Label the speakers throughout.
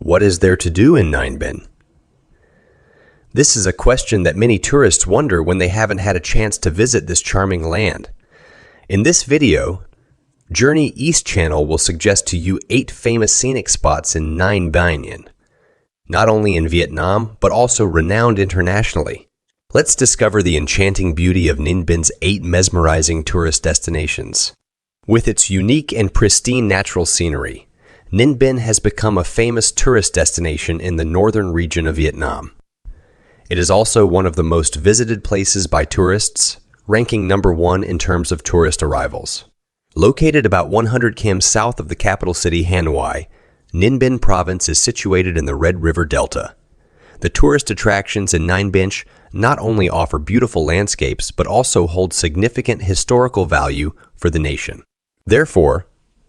Speaker 1: What is there to do in Ninh Binh? This is a question that many tourists wonder when they haven't had a chance to visit this charming land. In this video, Journey East Channel will suggest to you 8 famous scenic spots in Ninh Binh, not only in Vietnam, but also renowned internationally. Let's discover the enchanting beauty of Ninh Binh 8 mesmerizing tourist destinations. With its unique and pristine natural scenery, Ninh Binh has become a famous tourist destination in the northern region of Vietnam. It is also one of the most visited places by tourists, ranking number 1 in terms of tourist arrivals. Located about 100 km south of the capital city Hanoi, Ninh Binh province is situated in the Red River Delta. The tourist attractions in Ninh Binh not only offer beautiful landscapes, but also hold significant historical value for the nation. Therefore,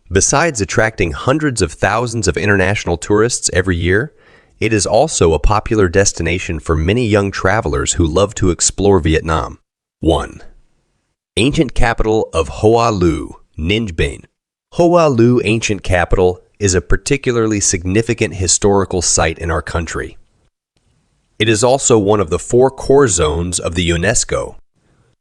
Speaker 1: besides attracting hundreds of thousands of international tourists every year, it is also a popular destination for many young travelers who love to explore Vietnam. 1. Ancient capital of Hoa Lu, Ninh Binh. Hoa Lu Ancient Capital is a particularly significant historical site in our country. It is also one of the 4 core zones of the UNESCO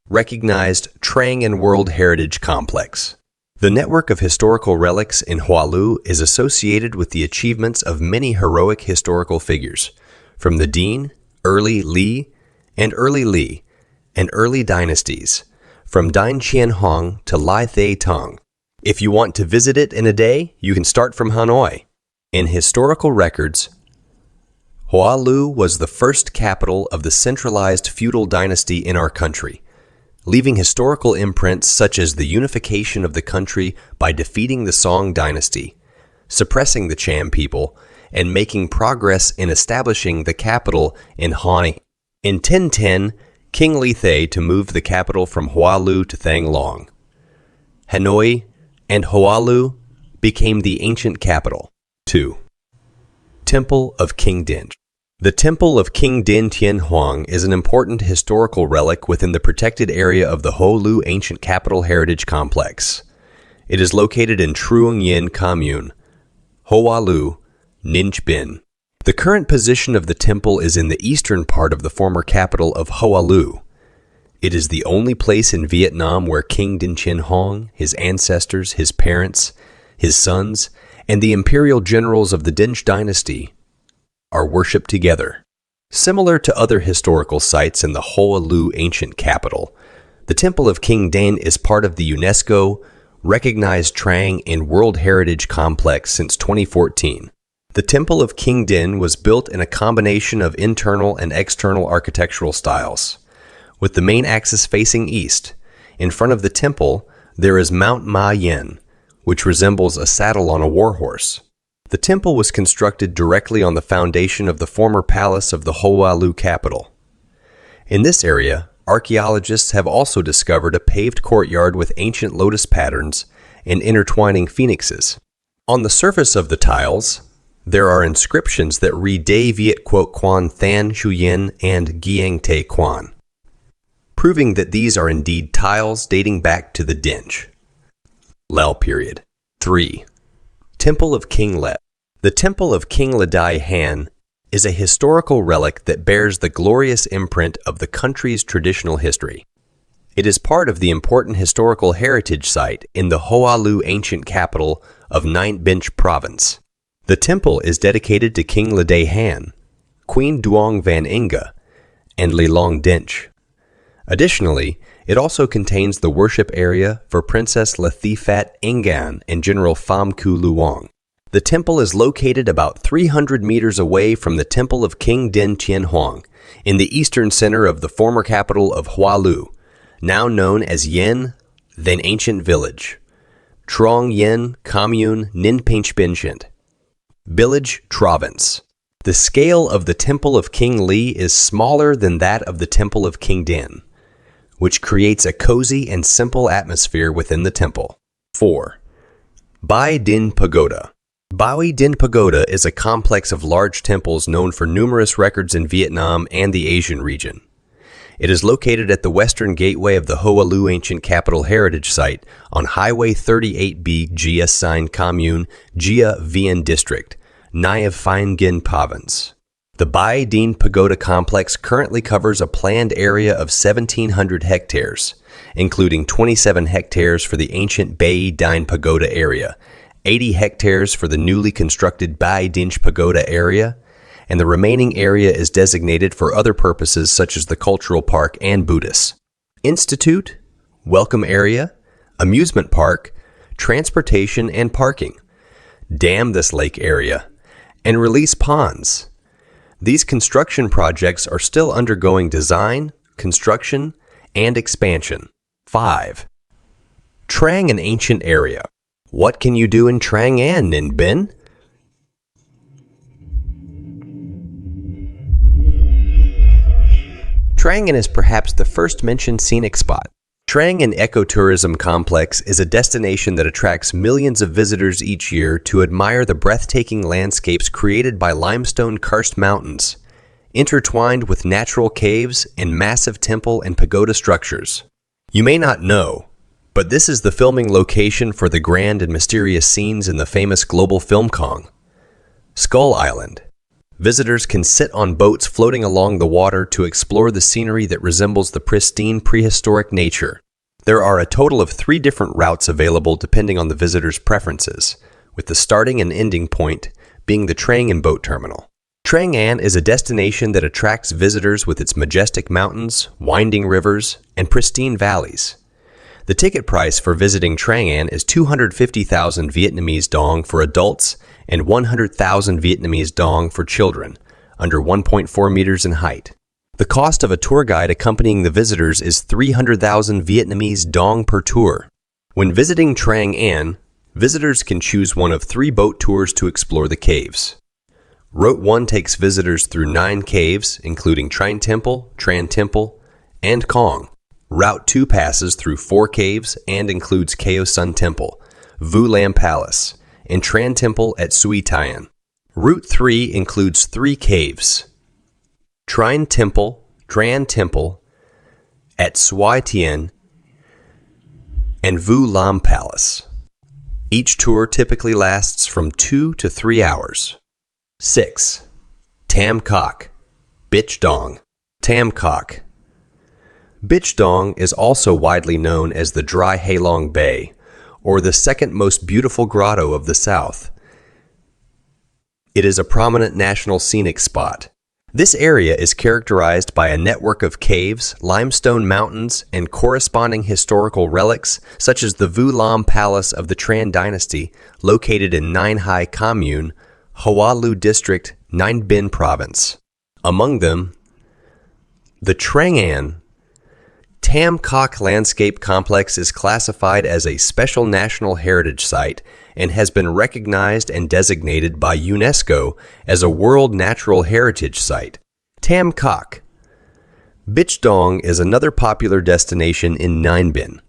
Speaker 1: recognized Trang An World Heritage Complex. The network of historical relics in Hoa Lu is associated with the achievements of many heroic historical figures, from the Dinh, early Li, and early dynasties, from Dinh Chien Hong to Lai Thay Tong. If you want to visit it in a day, you can start from Hanoi. In historical records, Hoa Lu was the first capital of the centralized feudal dynasty in our country, leaving historical imprints such as the unification of the country by defeating the Song dynasty, suppressing the Cham people, and making progress in establishing the capital in Hanoi. In 1010, King Li Thay to move the capital from Hoa Lu to Thang Long. Hanoi and Hoa Lu became the ancient capital. 2. Temple of King Dinh. The Temple of King Dinh Tien Huang is an important historical relic within the protected area of the Hoa Lu Ancient Capital Heritage Complex. It is located in Truong Yen Commune, Hoa Lu, Ninh Binh. The current position of the temple is in the eastern part of the former capital of Hoa Lu. It is the only place in Vietnam where King Dinh Tien Huang, his ancestors, his parents, his sons, and the imperial generals of the Dinh dynasty are worshipped together. Similar to other historical sites in the Hoa Lu ancient capital, the Temple of King Dinh is part of the UNESCO recognized Trang An World Heritage Complex since 2014. The Temple of King Dinh was built in a combination of internal and external architectural styles. With the main axis facing east, in front of the temple, there is Mount Ma Yen, which resembles a saddle on a warhorse. The temple was constructed directly on the foundation of the former palace of the Hoa Lu capital. In this area, archaeologists have also discovered a paved courtyard with ancient lotus patterns and intertwining phoenixes. On the surface of the tiles, there are inscriptions that read Day Viet Quoc Quan Than Shuyen and Giang Te Quan, proving that these are indeed tiles dating back to the Dinh Lao period. 3. Temple of King Le. The Temple of King Le Dai Han is a historical relic that bears the glorious imprint of the country's traditional history. It is part of the important historical heritage site in the Hoa Lu ancient capital of Ninh Binh province. The temple is dedicated to King Le Dai Han, Queen Duong Van Inga, and Le Long Dinch. Additionally, it also contains the worship area for Princess Le Thi Phat Ngan and General Pham Cu Luong. The temple is located about 300 meters away from the Temple of King Dinh Tien Huang, in the eastern center of the former capital of Hoa Lu, now known as Yen, then Ancient Village. Truong Yen Commune Ninh Binh. Village Province. The scale of the Temple of King Li is smaller than that of the Temple of King Dinh, which creates a cozy and simple atmosphere within the temple. 4. Bai Dinh Pagoda. Bai Dinh Pagoda is a complex of large temples known for numerous records in Vietnam and the Asian region. It is located at the western gateway of the Hoa Lu Ancient Capital Heritage Site on Highway 38B Gia Sine Commune, Gia Vien District, Nyafingin Province. The Bai Din Pagoda complex currently covers a planned area of 1,700 hectares, including 27 hectares for the ancient Bai Din Pagoda area, 80 hectares for the newly constructed Bai Dinch Pagoda area, and the remaining area is designated for other purposes such as the cultural park and Buddhist Institute, welcome area, amusement park, transportation and parking, dam this lake area, and release ponds. These construction projects are still undergoing design, construction, and expansion. 5. Trang An ancient area. What can you do in Trang An, Ninh Binh? Trang An is perhaps the first mentioned scenic spot. Trang An Ecotourism Complex is a destination that attracts millions of visitors each year to admire the breathtaking landscapes created by limestone karst mountains, intertwined with natural caves and massive temple and pagoda structures. You may not know, but this is the filming location for the grand and mysterious scenes in the famous global film Kong, Skull Island. Visitors can sit on boats floating along the water to explore the scenery that resembles the pristine prehistoric nature. There are a total of 3 different routes available depending on the visitor's preferences, with the starting and ending point being the Trang An boat terminal. Trang An is a destination that attracts visitors with its majestic mountains, winding rivers, and pristine valleys. The ticket price for visiting Trang An is 250,000 Vietnamese dong for adults and 100,000 Vietnamese dong for children, under 1.4 meters in height. The cost of a tour guide accompanying the visitors is 300,000 Vietnamese dong per tour. When visiting Trang An, visitors can choose one of 3 boat tours to explore the caves. Route 1 takes visitors through 9 caves, including Trine Temple, Tran Temple, and Kong. Route 2 passes through 4 caves and includes Keo Sun Temple, Vu Lam Palace, and Tran Temple at Sui Tian. Route 3 includes 3 caves, Trine Temple, Tran Temple at Sui Tian, and Vu Lam Palace. Each tour typically lasts from 2 to 3 hours. 6. Tam Coc, Bich Dong. Tam Coc. Bich Dong is also widely known as the Dry Halong Bay, or the second most beautiful grotto of the south. It is a prominent national scenic spot. This area is characterized by a network of caves, limestone mountains, and corresponding historical relics such as the Vu Lam Palace of the Tran Dynasty, located in Ninh Hai Commune, Hoa Lu District, Ninh Binh Province. Among them, the Trang An Tam Coc Landscape Complex is classified as a Special National Heritage Site and has been recognized and designated by UNESCO as a World Natural Heritage Site. Tam Coc. Bich Dong is another popular destination in Ninh Binh.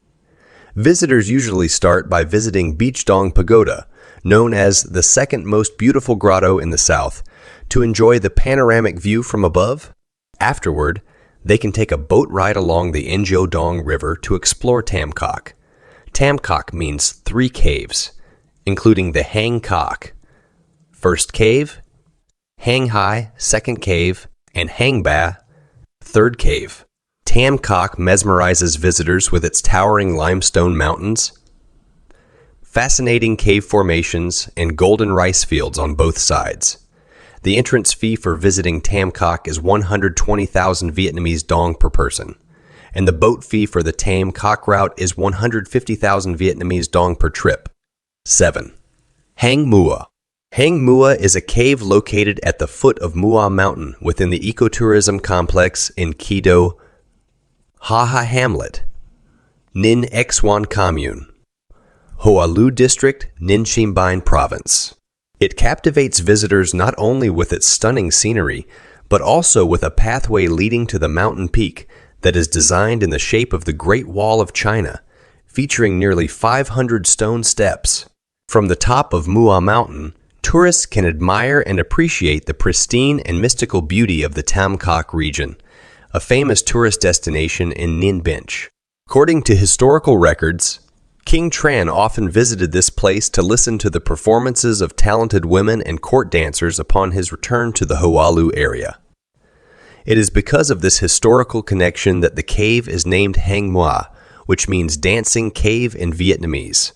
Speaker 1: Visitors usually start by visiting Bich Dong Pagoda, known as the second most beautiful grotto in the south, to enjoy the panoramic view from above. Afterward, they can take a boat ride along the Enjo Dong River to explore Tam Coc. Tam Coc means 3 caves, including the Hang Coc, first cave, Hang Hai, second cave, and Hang Ba, third cave. Tam Coc mesmerizes visitors with its towering limestone mountains, fascinating cave formations, and golden rice fields on both sides. The entrance fee for visiting Tam Coc is 120,000 Vietnamese dong per person, and the boat fee for the Tam Coc route is 150,000 Vietnamese dong per trip. 7. Hang Mua. Hang Mua is a cave located at the foot of Mua Mountain within the ecotourism complex in Kido, Ha Ha Hamlet, Ninh Xuan Commune, Hoa Lu District, Ninh Binh Province. It captivates visitors not only with its stunning scenery, but also with a pathway leading to the mountain peak that is designed in the shape of the Great Wall of China, featuring nearly 500 stone steps. From the top of Mua Mountain, tourists can admire and appreciate the pristine and mystical beauty of the Tam Coc region, a famous tourist destination in Ninh Binh. According to historical records, King Tran often visited this place to listen to the performances of talented women and court dancers upon his return to the Hoalu area. It is because of this historical connection that the cave is named Hang Mua, which means dancing cave in Vietnamese.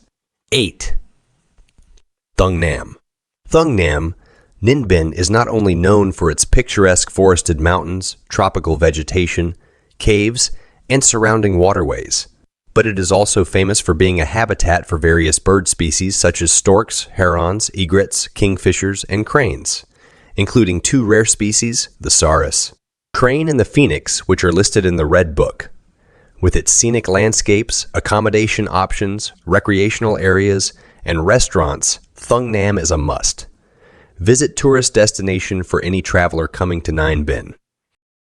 Speaker 1: 8. Thung Nam. Thung Nam, Ninh Binh is not only known for its picturesque forested mountains, tropical vegetation, caves, and surrounding waterways, but it is also famous for being a habitat for various bird species such as storks, herons, egrets, kingfishers, and cranes, including 2 rare species, the saurus crane and the phoenix, which are listed in the Red Book. With its scenic landscapes, accommodation options, recreational areas, and restaurants, Thung Nam is a must. Visit tourist destination for any traveler coming to Ninh Binh.